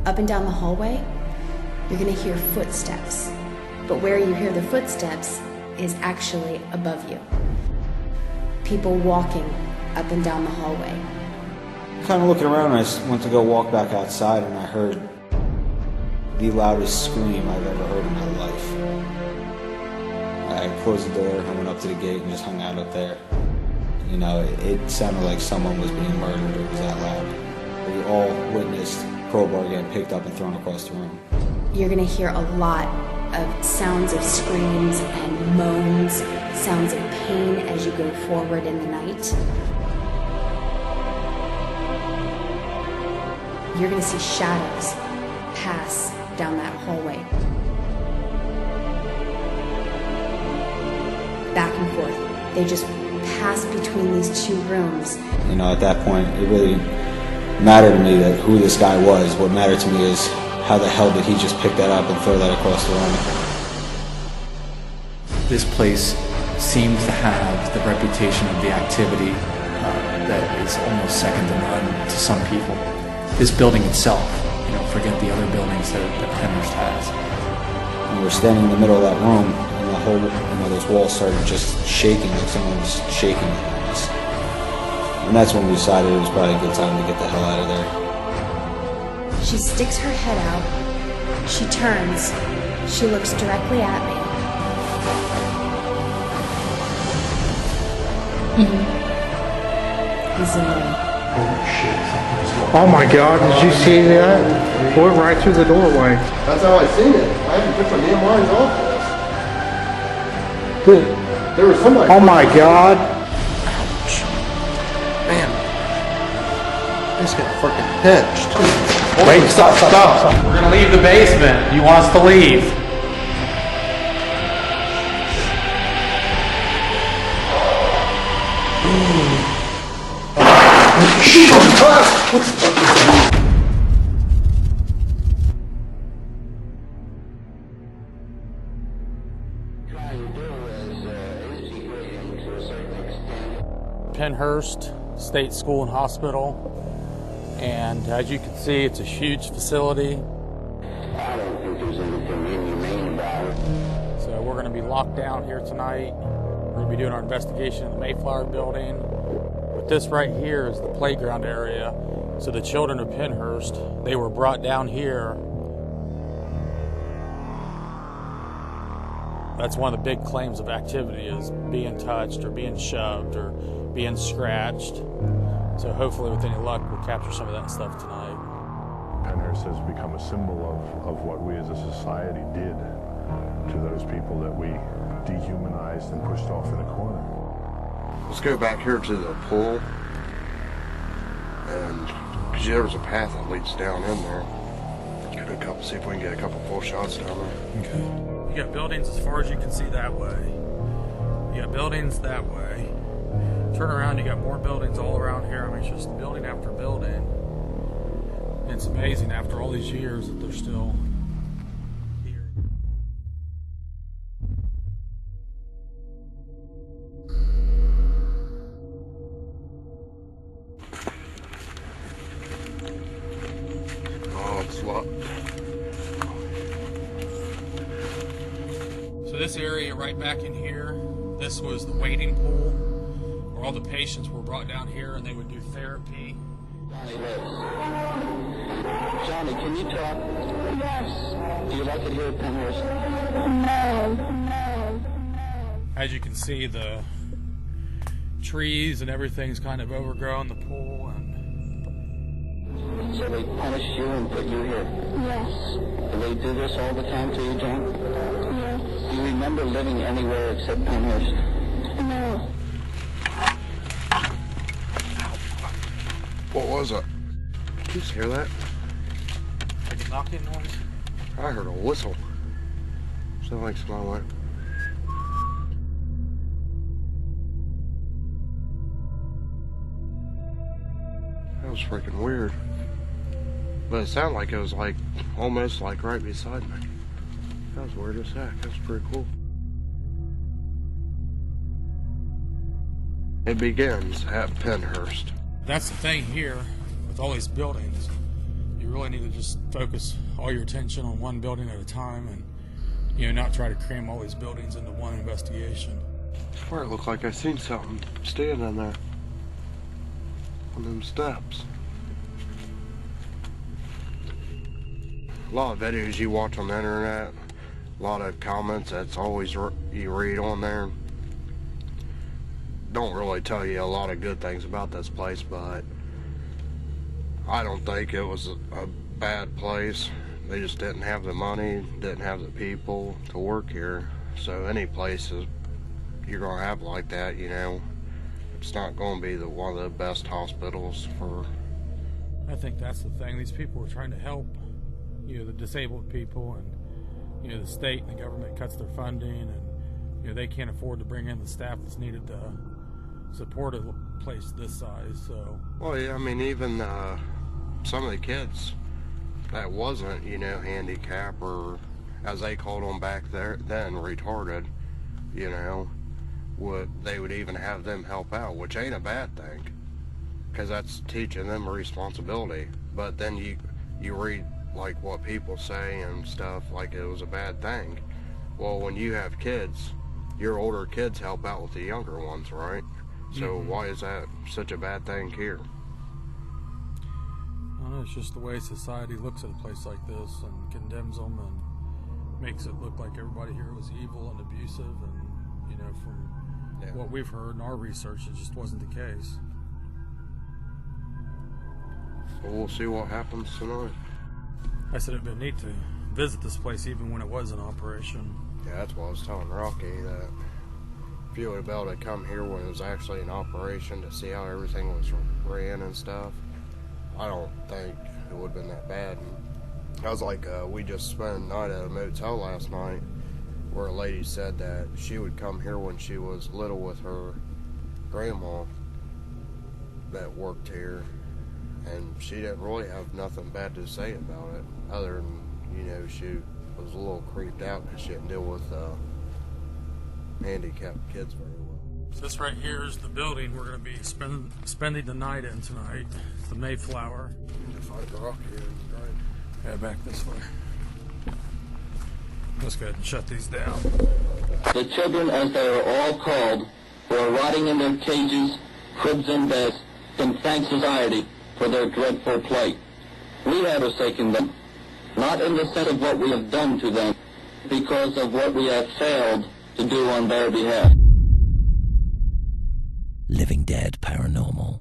Up and down the hallway, you're gonna hear footsteps. But where you hear the footsteps is actually above you. People walking up and down the hallway. Kind of looking around, I went to go walk back outside, and I heard the loudest scream I've ever heard in my life. I closed the door, I went up to the gate and just hung out up there. You know, it sounded like someone was being murdered. It was that loud. We all witnessed crowbar getting picked up and thrown across the room. You're gonna hear a lot of sounds of screams and moans, sounds of pain as you go forward in the night. You're gonna see shadows pass down that hallway. Back and forth. They just pass between these two rooms. You know, at that point, it really mattered to me that who this guy was. What mattered to me is how the hell did he just pick that up and throw that across the room? This place seems to have the reputation of the activity that is almost second to none to some people. This building itself, you know, forget the other buildings that Pennhurst has. And we're standing in the middle of that room, and the whole, you know, those walls started just shaking, like someone was shaking us. And that's when we decided it was probably a good time to get the hell out of there. She sticks her head out. She turns. She looks directly at me. He's in there. Oh my God, did you see that? Went right through the doorway. That's how I seen it. I had to put my damn lines off this. There was somebody. Oh my God. Ouch. Man. This got freaking pinched. Wait, stop. We're gonna leave the basement. He wants to leave. Pennhurst State School and Hospital, and as you can see, it's a huge facility. I don't think there's anything inhumane about it. So we're going to be locked down here tonight. We're going to be doing our investigation in the Mayflower building. But this right here is the playground area. So the children of Pennhurst, they were brought down here. That's one of the big claims of activity, is being touched or being shoved or being scratched. So hopefully with any luck we'll capture some of that stuff tonight. Pennhurst has become a symbol of what we as a society did to those people that we dehumanized and pushed off in a corner. Let's go back here to the pool. And because there was a path that leads down in there. See if we can get a couple full shots down there. Okay. You got buildings as far as you can see that way. You got buildings that way. Turn around, you got more buildings all around here. I mean, it's just building after building. It's amazing after all these years that they're still here. Oh, it's locked. So this area right back in here, this was the waiting pool where all the patients were brought down here and they would do therapy. Johnny, can you talk? Yes. Do you like it here at Pennhurst? No. As you can see, the trees and everything's kind of overgrown the pool. So they punish you and put you here? Yes. Do they do this all the time to you, John? Yes. Do you remember living anywhere except Pennhurst? No. What was it? Did you just hear that? Like a knocking noise? I heard a whistle. Sounded like somebody went. That was freaking weird. But it sounded like it was like almost like right beside me. That was weird as heck. That was pretty cool. It begins at Pennhurst. That's the thing here with all these buildings. You really need to just focus all your attention on one building at a time and, you know, not try to cram all these buildings into one investigation. Where it looked like I seen something standing there on them steps. A lot of videos you watch on the internet, a lot of comments that's always you read on there, don't really tell you a lot of good things about this place, but I don't think it was a bad place. They just didn't have the money, didn't have the people to work here. So any place you're going to have like that, you know, it's not going to be one of the best hospitals for... I think that's the thing. These people are trying to help, you know, the disabled people, and, you know, the state and the government cuts their funding, and, you know, they can't afford to bring in the staff that's needed to support a place this size, so... Well, yeah, I mean, even some of the kids that wasn't, you know, handicapped, or as they called them back then, retarded, you know, they would even have them help out, which ain't a bad thing, because that's teaching them a responsibility. But then you read like what people say and stuff like it was a bad thing. Well, when you have kids, your older kids help out with the younger ones, right? So why is that such a bad thing here? It's just the way society looks at a place like this and condemns them and makes it look like everybody here was evil and abusive, and, you know, from what we've heard in our research, it just wasn't the case. So we'll see what happens tonight. I said it'd been neat to visit this place even when it was in operation. Yeah, that's what I was telling Rocky, that if you would have been able to come here when it was actually in operation to see how everything was ran and stuff, I don't think it would have been that bad. And I was like, we just spent a night at a motel last night where a lady said that she would come here when she was little with her grandma that worked here, and she didn't really have nothing bad to say about it, other than, you know, she was a little creeped out because she didn't deal with handicapped kids very well. So this right here is the building we're going to be spending the night in tonight. It's the Mayflower. If I rock here, right? Yeah, back this way. Let's go ahead and shut these down. The children, as they are all called, who are rotting in their cages, cribs and beds, can thank society for their dreadful plight. We have forsaken them, not in the sense of what we have done to them, because of what we have failed to do on their behalf. Living Dead Paranormal.